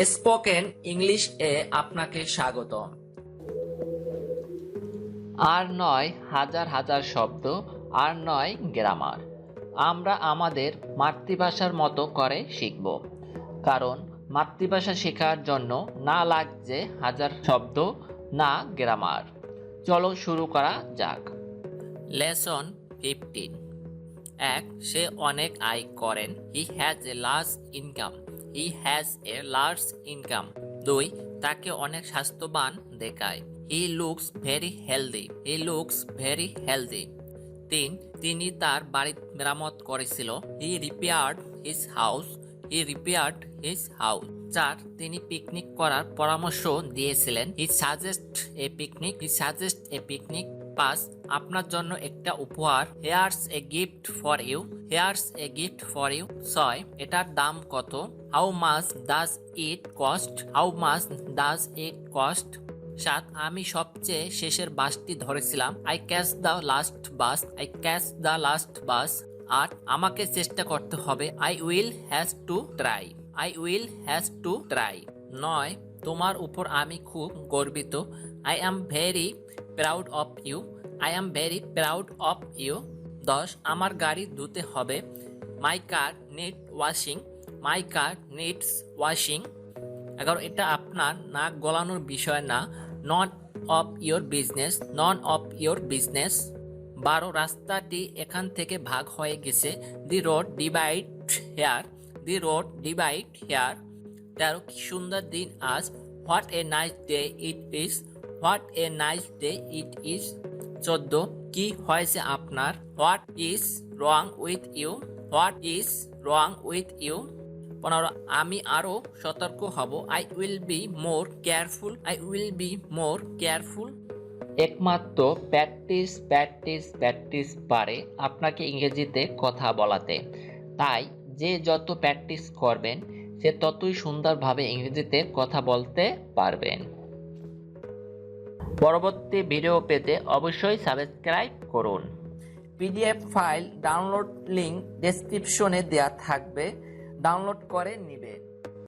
Spoken English এ আপনাকে স্বাগত। আর নয় হাজার হাজার শব্দ, আর নয় গ্রামার। আমরা আমাদের মাতৃভাষার মতো করে শিখব, কারণ মাতৃভাষা শেখার জন্য না লাগছে হাজার শব্দ, না গ্রামার। চলো শুরু করা যাক। লেসন 15। এক, সে অনেক আয় করেন। He has a large income. He has a large income. দুই, তাকে অনেক স্বাস্থ্যবান দেখায়। He looks very healthy. He looks very healthy. তিন, তিনি তার বাড়ি মেরামত করেছিল। He repaired his house. He repaired his house. চার, তিনি পিকনিক করার পরামর্শ দিয়েছিলেন। He suggest a picnic. He suggest a picnic. পাঁচ, আপনার জন্য একটা উপহার। Here's a gift for you. Here's a gift for you. ছয়, এটার দাম কত? How much does it cost? How much does it cost? সাত, আমি সবচেয়ে শেষের বাসটি ধরেছিলাম। I catch the last bus. I catch the last bus. আট, আমাকে চেষ্টা করতে হবে। I will has to try. I will has to try. নয়, তোমার উপর আমি খুব গর্বিত। I am very proud of you. I am very proud of you. দশ, আমার গাড়ি ধুতে হবে। My car need washing. My car needs washing. 11, এটা আপনার নাক গলানোর বিষয় না। None of your business. None of your business. 12, রাস্তাটি এখান থেকে ভাগ হয়ে গেছে। The road divide here. The road divide here. 13, কি সুন্দর দিন আজ। What a nice day it is. What a nice day it is. 14, কি হয়েছে আপনার। What is wrong with you. What is wrong with you. 15, আমি আরো সতর্ক হব। I will be more careful. I will be more careful. একমাত্র practice practice practice পারে আপনাকে ইংরেজিতে কথা বলাতে। তাই যে যত প্র্যাকটিস করবেন, সে ততই সুন্দরভাবে ইংরেজিতে কথা বলতে পারবেন। পরবর্তী ভিডিও পেতে অবশ্যই সাবস্ক্রাইব করুন। পিডিএফ ফাইল ডাউনলোড লিংক ডেসক্রিপশনে দেওয়া থাকবে, ডাউনলোড করে নিবে।